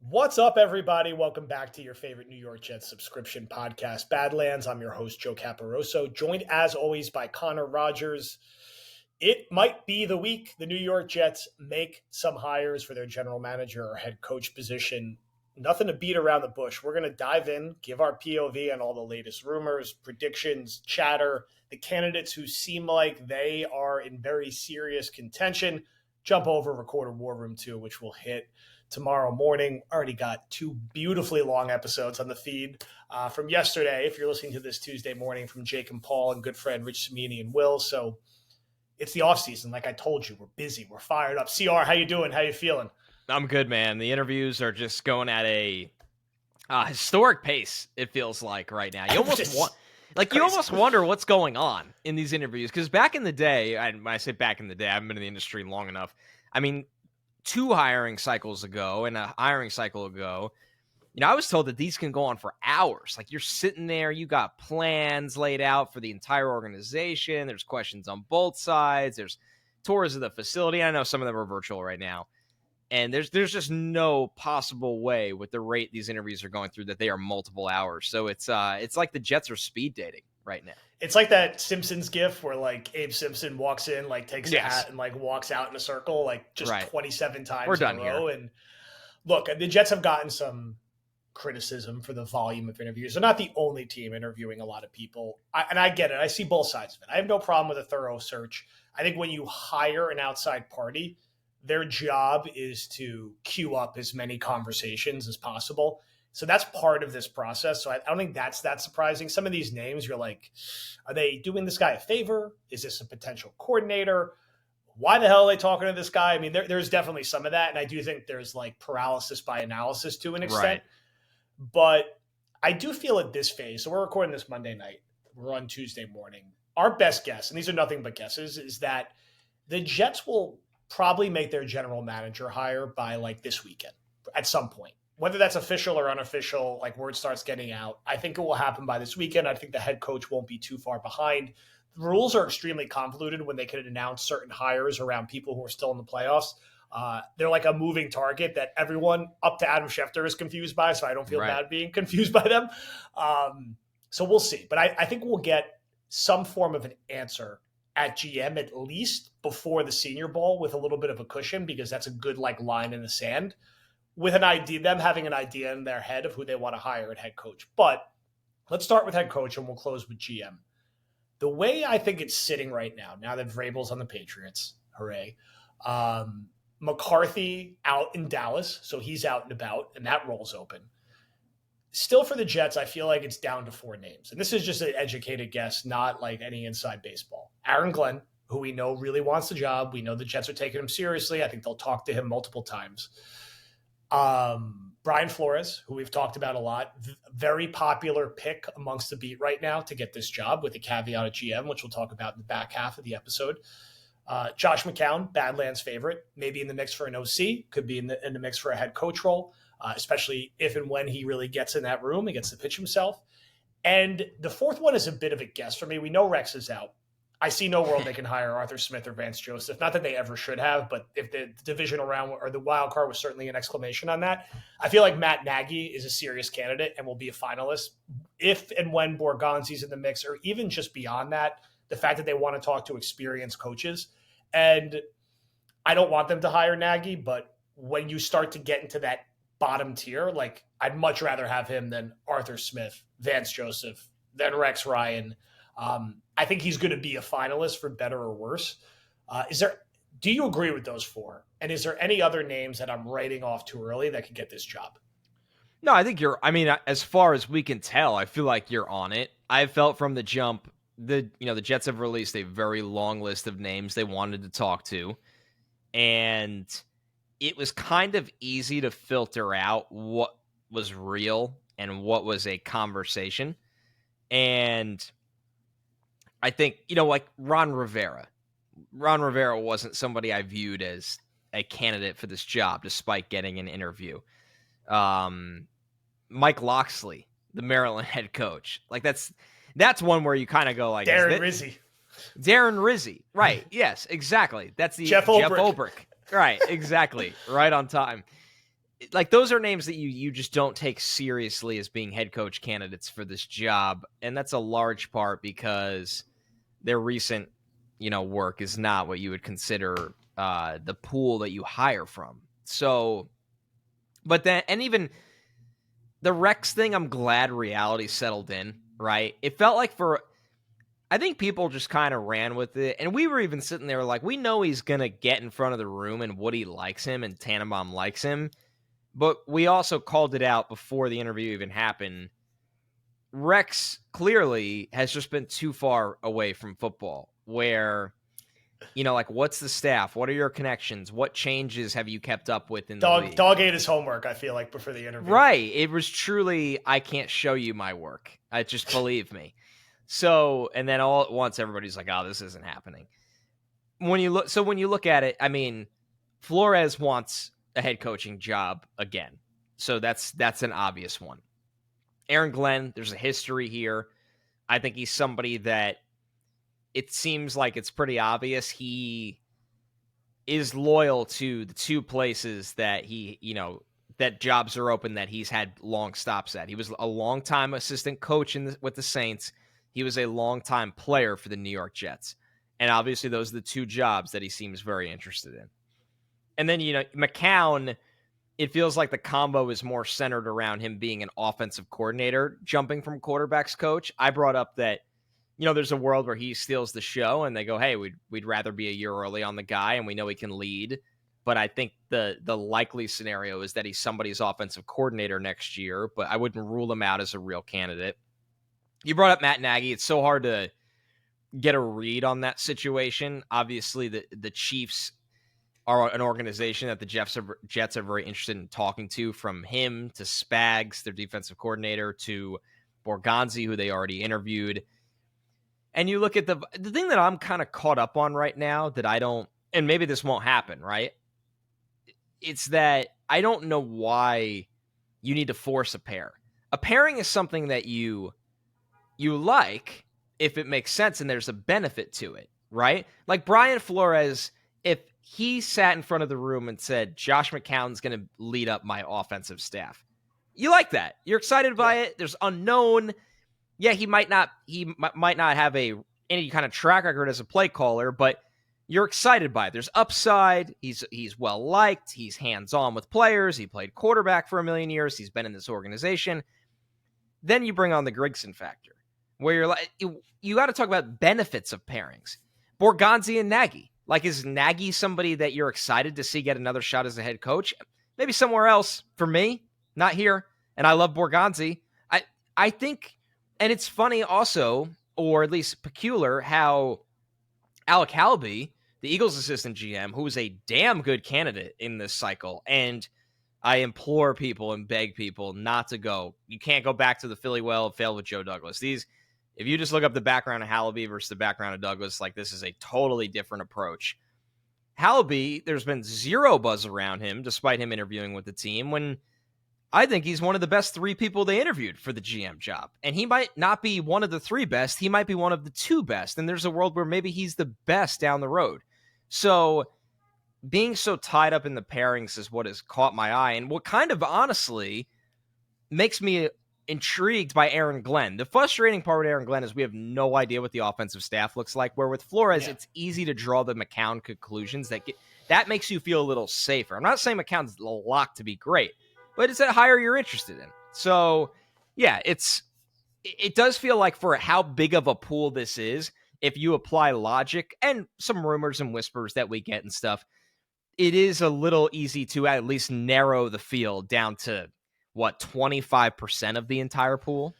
What's up, everybody? Welcome back to your favorite New York Jets subscription podcast, Badlands. I'm your host, Joe Caporoso, joined as always by Connor Rogers. It might be the week the New York Jets make some hires for their general manager or head coach position. Nothing to beat around the bush. We're going to dive in, give our POV on all the latest rumors, predictions, chatter, the candidates who seem like they are in very serious contention. Jump over, record a War Room 2, which will hit tomorrow morning. Already got two beautifully long episodes on the feed from yesterday, if you're listening to this Tuesday morning, from Jake and Paul and good friend Rich Cimini and Will. So it's the off season. Like I told you, we're busy. We're fired up. CR, how you doing? How you feeling? I'm good, man. The interviews are just going at a historic pace, it feels like right now. You almost wonder what's going on in these interviews. Because back in the day, and when I say back in the day, I haven't been in the industry long enough. I mean, 2 hiring cycles ago and a hiring cycle ago, I was told that these can go on for hours. Like, you're sitting there, you got plans laid out for the entire organization. There's questions on both sides. There's tours of the facility. I know some of them are virtual right now. And there's just no possible way with the rate these interviews are going through that they are multiple hours. So it's like the Jets are speed dating right now. It's like that Simpsons gif where like Abe Simpson walks in, like takes a hat and like walks out in a circle, like just 27 times We're done in a row. here. And look, the Jets have gotten some criticism for the volume of interviews. They're not the only team interviewing a lot of people. And I get it. I see both sides of it. I have no problem with a thorough search. I think when you hire an outside party, their job is to queue up as many conversations as possible. So that's part of this process. So I don't think that's that surprising. Some of these names, you're like, are they doing this guy a favor? Is this a potential coordinator? Why the hell are they talking to this guy? I mean, there's definitely some of that. And I do think there's like paralysis by analysis to an extent. Right. But I do feel at this phase, so we're recording this Monday night, we're on Tuesday morning. Our best guess, and these are nothing but guesses, is that the Jets will probably make their general manager hire by like this weekend at some point. Whether that's official or unofficial, like word starts getting out, I think it will happen by this weekend. I think the head coach won't be too far behind. The rules are extremely convoluted when they can announce certain hires around people who are still in the playoffs. They're like a moving target that everyone up to Adam Schefter is confused by, so I don't feel bad being confused by them. So we'll see. But I think we'll get some form of an answer at GM at least before the Senior Bowl with a little bit of a cushion, because that's a good like line in the sand with an idea, them having an idea in their head of who they want to hire at head coach. But let's start with head coach and we'll close with GM. The way I think it's sitting right now that Vrabel's on the Patriots, hooray, McCarthy out in Dallas, so he's out and about, and that role's open. Still for the Jets, I feel like it's down to 4 names. And this is just an educated guess, not like any inside baseball. Aaron Glenn, who we know really wants the job. We know the Jets are taking him seriously. I think they'll talk to him multiple times. Brian Flores, who we've talked about a lot, very popular pick amongst the beat right now to get this job, with a caveat at GM, which we'll talk about in the back half of the episode. Josh McCown, Badlands favorite, maybe in the mix for an OC, could be in the mix for a head coach role, especially if and when he really gets in that room and gets to pitch himself. And the fourth one is a bit of a guess for me. We know Rex is out. I see no world they can hire Arthur Smith or Vance Joseph. Not that they ever should have, but if the divisional round or the wild card was certainly an exclamation on that. I feel like Matt Nagy is a serious candidate and will be a finalist if and when Borgonzi's in the mix, or even just beyond that, the fact that they want to talk to experienced coaches. And I don't want them to hire Nagy, but when you start to get into that bottom tier, like I'd much rather have him than Arthur Smith, Vance Joseph, than Rex Ryan. I think he's going to be a finalist for better or worse. Do you agree with those 4? And is there any other names that I'm writing off too early that could get this job? No, I think as far as we can tell, I feel like you're on it. I felt from the jump, the Jets have released a very long list of names they wanted to talk to. And it was kind of easy to filter out what was real and what was a conversation. And I think, like Ron Rivera. Ron Rivera wasn't somebody I viewed as a candidate for this job, despite getting an interview. Mike Loxley, the Maryland head coach. Like that's one where you kind of go like Darren Rizzi. Darren Rizzi. Right. Yes, exactly. That's the Jeff Ulbrich. Right. Exactly. Right on time. like those are names that you just don't take seriously as being head coach candidates for this job. And that's a large part because their recent, work is not what you would consider the pool that you hire from. So, but then, and even the Rex thing, I'm glad reality settled in, right? It felt like I think people just kind of ran with it. And we were even sitting there like, we know he's going to get in front of the room and Woody likes him and Tannenbaum likes him. But we also called it out before the interview even happened. Rex clearly has just been too far away from football where, like what's the staff? What are your connections? What changes have you kept up with in the league? Dog ate his homework, I feel like, before the interview. Right. It was truly, I can't show you my work. Just believe me. So, and then all at once, everybody's like, oh, this isn't happening. When you look at it, I mean, Flores wants a head coaching job again. So that's an obvious one. Aaron Glenn, there's a history here. I think he's somebody that it seems like it's pretty obvious he is loyal to the two places that that jobs are open that he's had long stops at. He was a long-time assistant coach with the Saints. He was a long-time player for the New York Jets. And obviously those are the two jobs that he seems very interested in. And then, McCown, it feels like the combo is more centered around him being an offensive coordinator, jumping from quarterback's coach. I brought up that, there's a world where he steals the show and they go, hey, we'd rather be a year early on the guy and we know he can lead. But I think the likely scenario is that he's somebody's offensive coordinator next year, but I wouldn't rule him out as a real candidate. You brought up Matt Nagy. It's so hard to get a read on that situation. Obviously, the Chiefs are an organization that the Jets are very interested in talking to, from him to Spags, their defensive coordinator, to Borgonzi, who they already interviewed. And you look at the thing that I'm kind of caught up on right now that I don't, and maybe this won't happen, right? It's that I don't know why you need to force a pair. A pairing is something that you like if it makes sense and there's a benefit to it, right? Like Brian Flores, if he sat in front of the room and said, Josh McCown's going to lead up my offensive staff, you like that. You're excited by it. There's unknown. Yeah, he might not have any kind of track record as a play caller, but you're excited by it. There's upside. He's well liked. He's hands-on with players. He played quarterback for 1,000,000 years. He's been in this organization. Then you bring on the Grigson factor, where you're like, you got to talk about benefits of pairings. Borgonzi and Nagy. Like, is Nagy somebody that you're excited to see get another shot as a head coach? Maybe somewhere else. For me, not here. And I love Borgonzi. I think, and it's funny also, or at least peculiar, how Alec Halby, the Eagles assistant GM, who was a damn good candidate in this cycle, and I implore people and beg people not to go. You can't go back to the Philly well. It failed with Joe Douglas. If you just look up the background of Hallaby versus the background of Douglas, like this is a totally different approach. Hallaby, there's been zero buzz around him, despite him interviewing with the team, when I think he's one of the best three people they interviewed for the GM job. And he might not be one of the three best. He might be one of the two best. And there's a world where maybe he's the best down the road. So being so tied up in the pairings is what has caught my eye. And what kind of honestly makes me intrigued by Aaron Glenn. The frustrating part with Aaron Glenn is we have no idea what the offensive staff looks like, where with Flores, It's easy to draw the McCown conclusions that makes you feel a little safer. I'm not saying McCown's locked to be great, but it's a hire you're interested in. So yeah, it does feel like for how big of a pool this is, if you apply logic and some rumors and whispers that we get and stuff, it is a little easy to at least narrow the field down to 25% of the entire pool?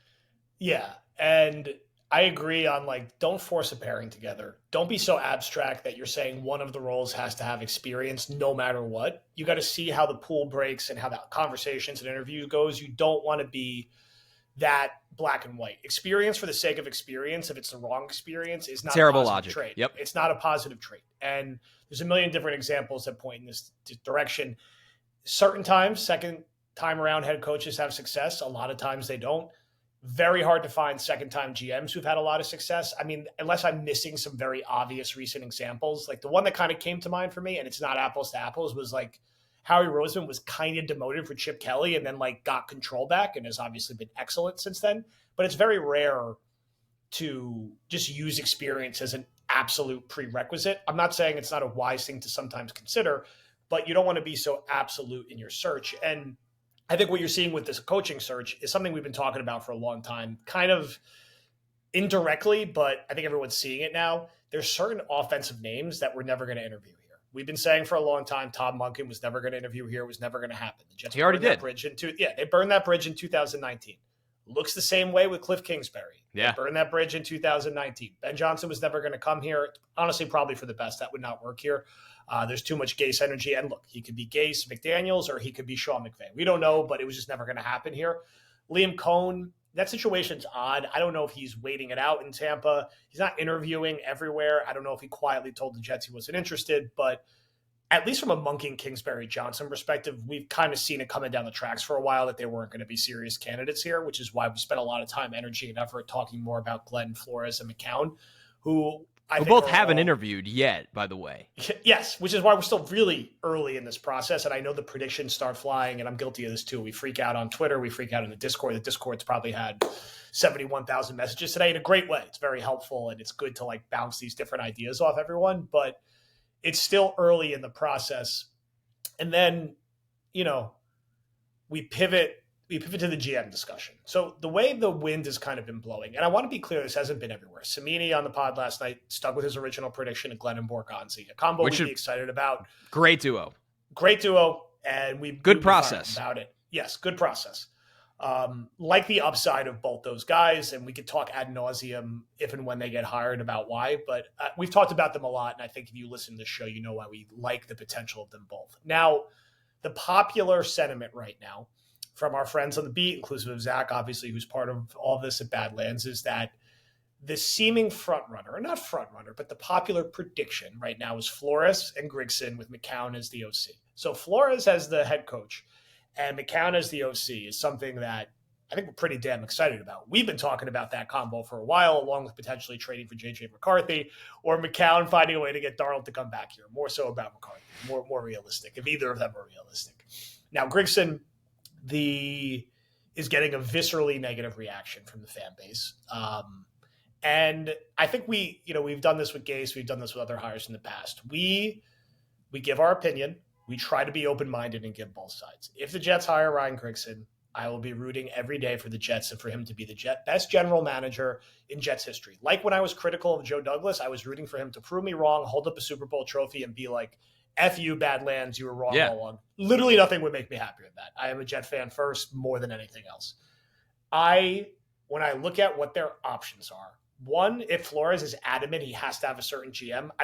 Yeah. And I agree on don't force a pairing together. Don't be so abstract that you're saying one of the roles has to have experience no matter what. You got to see how the pool breaks and how the conversations and interviews goes. You don't want to be that black and white. Experience for the sake of experience, if it's the wrong experience, is not terrible a positive logic. trait. Yep. It's not a positive trait. And there's a million different examples that point in this direction. Certain times, second time around head coaches have success. A lot of times they don't. Very hard to find second-time GMs who've had a lot of success. I mean, unless I'm missing some very obvious recent examples. Like the one that kind of came to mind for me, and it's not apples to apples, was Howie Roseman was kind of demoted for Chip Kelly and then like got control back and has obviously been excellent since then. But it's very rare to just use experience as an absolute prerequisite. I'm not saying it's not a wise thing to sometimes consider, but you don't want to be so absolute in your search. And I think what you're seeing with this coaching search is something we've been talking about for a long time, kind of indirectly, but I think everyone's seeing it now. There's certain offensive names that we're never going to interview here. We've been saying for a long time, Tom Monken was never going to interview here. It was never going to happen. The Jets He already did. They burned that bridge in 2019. Looks the same way with Cliff Kingsbury. Yeah. They burned that bridge in 2019. Ben Johnson was never going to come here. Honestly, probably for the best. That would not work here. There's too much Gase energy. And look, he could be Gase McDaniels or he could be Sean McVay. We don't know, but it was just never going to happen here. Liam Cohn, that situation's odd. I don't know if he's waiting it out in Tampa. He's not interviewing everywhere. I don't know if he quietly told the Jets he wasn't interested, but at least from a Monken, Kingsbury, Johnson perspective, we've kind of seen it coming down the tracks for a while that they weren't going to be serious candidates here, which is why we spent a lot of time, energy, and effort talking more about Glenn, Flores, and McCown, who both haven't interviewed yet, by the way. Yes, which is why we're still really early in this process. And I know the predictions start flying, and I'm guilty of this too. We freak out on Twitter. We freak out in the Discord. The Discord's probably had 71,000 messages today in a great way. It's very helpful, and it's good to like bounce these different ideas off everyone. But it's still early in the process. And then, we pivot to the GM discussion. So the way the wind has kind of been blowing, and I want to be clear, this hasn't been everywhere. Samini on the pod last night stuck with his original prediction of Glenn and Borgonzi, a combo we'd be excited about. Great duo. And we'd good process about it. Yes, good process. Like the upside of both those guys, and we could talk ad nauseum if and when they get hired about why, but we've talked about them a lot, and I think if you listen to this show, you know why we like the potential of them both. Now, the popular sentiment right now from our friends on the beat, inclusive of Zach, obviously, who's part of all this at Badlands, is that the seeming frontrunner, or not frontrunner, but the popular prediction right now is Flores and Grigson with McCown as the OC. So Flores as the head coach and McCown as the OC is something that I think we're pretty damn excited about. We've been talking about that combo for a while, along with potentially trading for J.J. McCarthy or McCown finding a way to get Darnold to come back here. More so about McCarthy, more realistic, if either of them are realistic. Now, Grigson is getting a viscerally negative reaction from the fan base. And I think we've done this with Gase. We've done this with other hires in the past. We give our opinion. We try to be open-minded and give both sides. If the Jets hire Ryan Grigson, I will be rooting every day for the Jets and for him to be the best general manager in Jets history. Like when I was critical of Joe Douglas, I was rooting for him to prove me wrong, hold up a Super Bowl trophy, and be like, F you, Badlands, you were wrong all along. Literally nothing would make me happier than that. I am a Jet fan first more than anything else. When I look at what their options are, one, if Flores is adamant he has to have a certain GM,